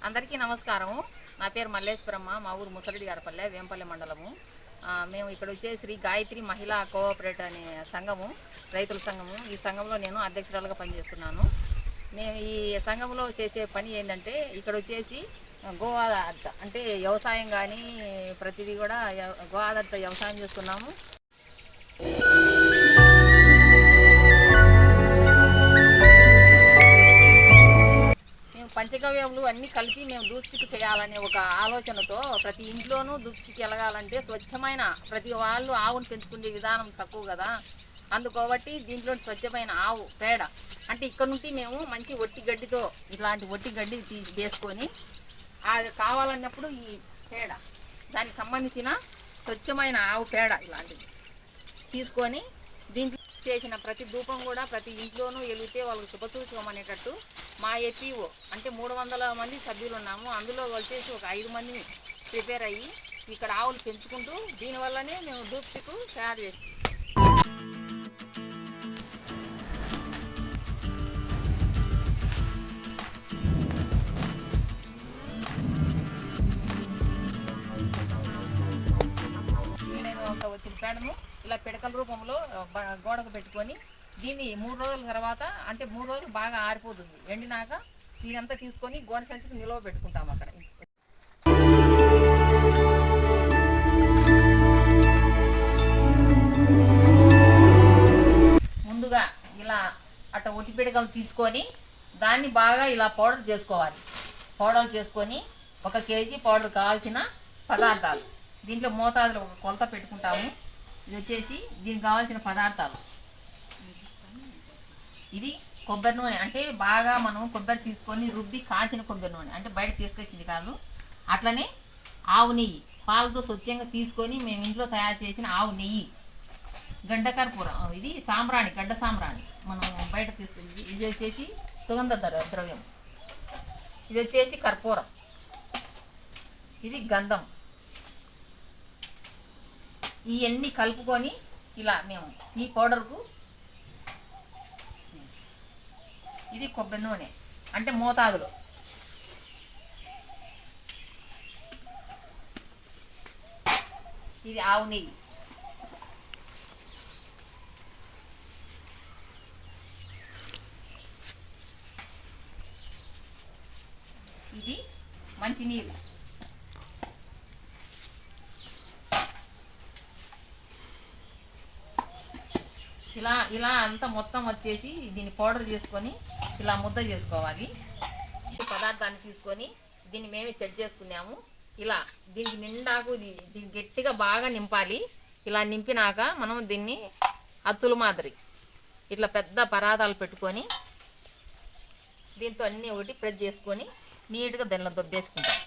అందరికీ నమస్కారం. నా పేరు మల్లేశ్వరమ్మ. మా ఊరు ముసలిడి గారపల్లె, వేంపల్లె మండలము. మేము ఇక్కడ వచ్చేసి శ్రీ గాయత్రి మహిళా కోఆపరేటివ్ అనే సంఘము, రైతుల సంఘము. ఈ సంఘంలో నేను అధ్యక్షురాలుగా పనిచేస్తున్నాను. మేము ఈ సంఘంలో చేసే పని ఏంటంటే ఇక్కడ వచ్చేసి గో ఆధారిత అంటే వ్యవసాయం కానీ ప్రతిదీ కూడా గో ఆధారిత వ్యవసాయం చేస్తున్నాము. పంచగవ్యములు అన్నీ కలిపి మేము దూప్స్టిక్ చేయాలనే ఒక ఆలోచనతో ప్రతి ఇంట్లోనూ దూప్స్టిక్ ఎలగాలంటే స్వచ్ఛమైన ప్రతి వాళ్ళు ఆవును పెంచుకునే విధానం తక్కువ కదా, అందుకోబట్టి దీంట్లో స్వచ్ఛమైన ఆవు పేడ అంటే ఇక్కడ నుండి మేము మంచి ఒట్టి గడ్డితో ఇట్లాంటి ఒట్టి గడ్డి వేసుకొని అది కావాలన్నప్పుడు ఈ పేడ దానికి సంబంధించిన స్వచ్ఛమైన ఆవు పేడ ఇలాంటిది తీసుకొని దీంట్లో చేసిన ప్రతి ధూపం కూడా ప్రతి ఇంట్లోనూ వెలిగితే వాళ్ళకి శుభసూచకం అనేటట్టు మా ఏపీఓ అంటే 300 మంది సభ్యులు ఉన్నాము. అందులో వచ్చేసి ఒక 5 మందిని ప్రిపేర్ అయ్యి ఇక్కడ ఆవులు పెంచుకుంటూ దీనివల్లనే మేము దూప్స్టిక్ తయారు చేస్తాం. వచ్చిన పేడను ఇలా పిడకల రూపంలో గోడకు పెట్టుకొని దీన్ని 3 రోజుల తర్వాత అంటే 3 రోజులు బాగా ఆరిపోతుంది. ఎండినాక దీనంతా తీసుకొని గోనె సంచికి నిలువ పెట్టుకుంటాం. అక్కడ ముందుగా ఇలా అట్ట ఒట్టి పిడకలు తీసుకొని దాన్ని బాగా ఇలా పౌడర్ చేసుకోవాలి. పౌడర్ చేసుకొని 1 కేజీ పౌడర్ కావాల్సిన పదార్థాలు దీంట్లో మోతాదులో ఒక కొలత పెట్టుకుంటాము. ఇది వచ్చేసి దీనికి కావాల్సిన పదార్థాలు, ఇది కొబ్బరి నూనె అంటే బాగా మనం కొబ్బరి తీసుకొని రుబ్బి కాచిన కొబ్బరి నూనె అంటే బయట తీసుకొచ్చింది కాదు. అట్లనే ఆవు నెయ్యి పాలతో స్వచ్ఛంగా తీసుకొని మేము ఇంట్లో తయారు చేసిన ఆవు నెయ్యి, గడ్డ కర్పూరం, ఇది సాంబ్రాణి గడ్డ సాంబ్రాణి మనం బయట తీసుకెళ్ళి, ఇది వచ్చేసి సుగంధ ద్రవ్యం, ఇది వచ్చేసి కర్పూరం, ఇది గంధం. ఇవన్నీ కలుపుకొని ఇలా మేము ఈ పౌడర్కు ఇది కొబ్బరి నూనె అంటే మోతాదులో, ఇది ఆవు నెయ్యి, ఇది మంచినీళ్ళు, ఇలా ఇలా అంతా మొత్తం వచ్చేసి దీన్ని పౌడర్ చేసుకొని ఇలా ముద్ద చేసుకోవాలి. పదార్థాన్ని తీసుకొని దీన్ని మేమే చెట్ చేసుకున్నాము. ఇలా దీనికి నిండాకు దీన్ని గట్టిగా బాగా నింపాలి. ఇలా నింపినాక మనం దీన్ని అచ్చుల మాదిరి ఇట్లా పెద్ద పరాతాలు పెట్టుకొని దీంతో అన్నీ ఒకటి ప్రెస్ చేసుకొని నీట్గా దానిలో దొబ్బేసుకుంటాం.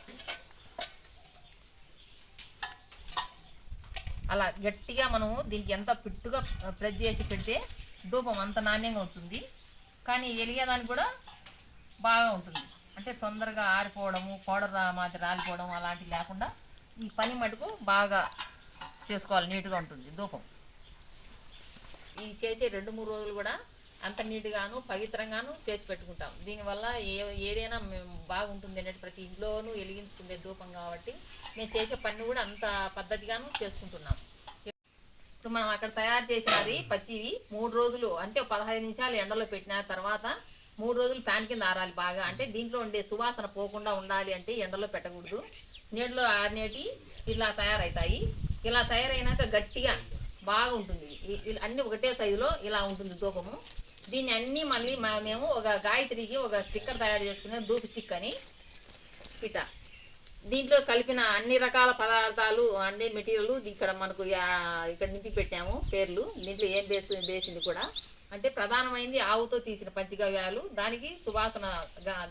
అలా గట్టిగా మనము దీనికి ఎంత పిట్టుగా ప్రెస్ చేసి పెడితే ధూపం అంత నాణ్యంగా ఉంటుంది. కానీ వెలిగేదానికి కూడా బాగా ఉంటుంది. అంటే తొందరగా ఆరిపోవడము, పౌడర్ మాదిరి రాలిపోవడం అలాంటివి లేకుండా ఈ పని మటుకు బాగా చేసుకోవాలి, నీట్గా ఉంటుంది ధూపం. ఈ చేసే 2-3 రోజులు కూడా అంత నీట్గాను పవిత్రంగాను చేసి పెట్టుకుంటాం. దీనివల్ల ఏదైనా బాగుంటుంది అనేది ప్రతి ఇంట్లోనూ వెలిగించుకునే ధూపం కాబట్టి మేము చేసే పని కూడా అంత పద్ధతిగాను చేసుకుంటున్నాం. ఇప్పుడు మనం అక్కడ తయారు చేసినది పచ్చివి 3 రోజులు అంటే 15 నిమిషాలు ఎండలో పెట్టిన తర్వాత 3 రోజులు ఫ్యాన్ కింద ఆరాలి బాగా. అంటే దీంట్లో ఉండే సువాసన పోకుండా ఉండాలి అంటే ఎండలో పెట్టకూడదు, నీటిలో ఆరినేటి ఇలా తయారవుతాయి. ఇలా తయారైనాక గట్టిగా బాగా ఉంటుంది. అన్నీ ఒకటే సైజులో ఇలా ఉంటుంది ధూపము. దీన్ని అన్నీ మళ్ళీ మేము ఒక గాయత్రికి ఒక స్టిక్కర్ తయారు చేసుకునే ధూప్ స్టిక్ అని ఇట దీంట్లో కలిపిన అన్ని రకాల పదార్థాలు అన్ని మెటీరియల్ ఇక్కడ మనకు ఇక్కడ నింపి పెట్టాము పేర్లు. దీంట్లో ఏం వేసింది కూడా అంటే ప్రధానమైంది ఆవుతో తీసిన పంచగవ్యాలు, దానికి సువాసన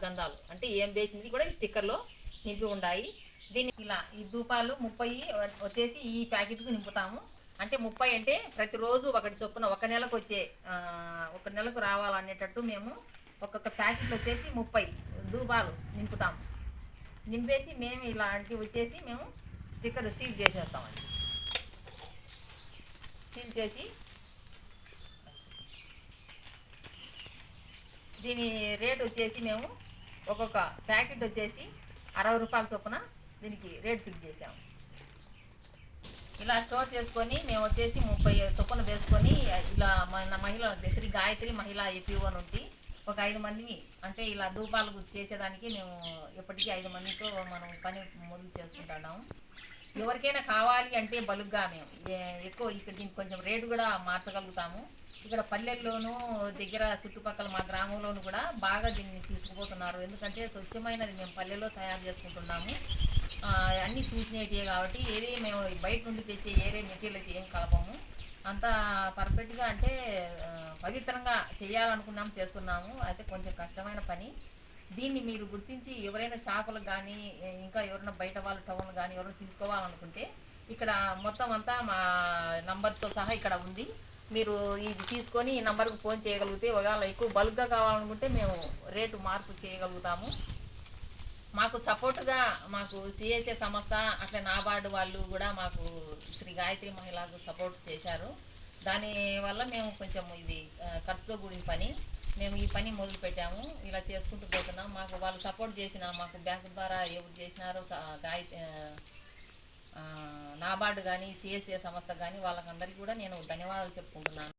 గంధాలు అంటే ఏం వేసింది కూడా స్టిక్కర్లో నింపి ఉన్నాయి. దీన్ని ఇలా ఈ ధూపాలు 30 వచ్చేసి ఈ ప్యాకెట్కు నింపుతాము. అంటే 30 అంటే ప్రతిరోజు ఒకటి చొప్పున 1 నెలకు వచ్చే 1 నెలకు రావాలనేటట్టు మేము ఒక్కొక్క ప్యాకెట్లు వచ్చేసి 30 ధూపాలు నింపుతాము. నింపేసి మేము ఇలాంటివి వచ్చేసి మేము స్టిక్కర్ సీల్ చేసేస్తామండి. సీల్ చేసి దీని రేట్ వచ్చేసి మేము ఒక్కొక్క ప్యాకెట్ వచ్చేసి రూ. 60 చొప్పున దీనికి రేట్ ఫిక్స్ చేసాము. ఇలా స్టోర్ చేసుకొని మేము వచ్చేసి 30 చొప్పున వేసుకొని ఇలా మన మహిళ శ్రీ గాయత్రి మహిళా ఏపీఓ నుండి ఒక 5 మందిని అంటే ఇలా ధూపాలు చేసేదానికి మేము ఎప్పటికీ 5 మందితో మనం పని మొదలు చేసుకుంటున్నాము. ఎవరికైనా కావాలి అంటే బలుగ్గా మేము ఎక్కువ ఇక్కడ దీనికి కొంచెం రేటు కూడా మార్చగలుగుతాము. ఇక్కడ పల్లెల్లోనూ దగ్గర చుట్టుపక్కల మా గ్రామంలోనూ కూడా బాగా దీన్ని తీసుకుపోతున్నారు. ఎందుకంటే స్వచ్ఛమైనది మేము పల్లెల్లో తయారు చేసుకుంటున్నాము. అన్నీ చూసినవి కాబట్టి ఏది మేము బయట నుండి తెచ్చే ఏరే మెటీరియల్ ఏం కలపము. అంత పర్ఫెక్ట్గా అంటే పవిత్రంగా చేయాలనుకున్నాము, చేస్తున్నాము. అయితే కొంచెం కష్టమైన పని. దీన్ని మీరు గుర్తించి ఎవరైనా షాపులకు కానీ ఇంకా ఎవరైనా బయట వాళ్ళు టౌన్ కానీ ఎవరైనా తీసుకోవాలనుకుంటే ఇక్కడ మొత్తం అంతా మా నంబర్తో సహా ఇక్కడ ఉంది. మీరు ఇది తీసుకొని ఈ నంబర్కి ఫోన్ చేయగలిగితే ఒకవేళ ఎక్కువ బల్క్గా కావాలనుకుంటే మేము రేటు మార్పు చేయగలుగుతాము. మాకు సపోర్టుగా మాకు సిఎస్ఏ సంస్థ అట్లా నాబార్డు వాళ్ళు కూడా మాకు శ్రీ గాయత్రి మహిళకు సపోర్ట్ చేశారు. దానివల్ల మేము కొంచెం ఇది ఖర్చుతో కూడిన పని, మేము ఈ పని మొదలు పెట్టాము. ఇలా చేసుకుంటూ పోతున్నాం. మాకు వాళ్ళు సపోర్ట్ చేసిన మాకు బ్యాంకు ద్వారా ఎవరు చేసినారో నాబార్డు కానీ సిఎస్ఏ సంస్థ కానీ వాళ్ళకందరికీ కూడా నేను ధన్యవాదాలు చెప్పుకుంటున్నాను.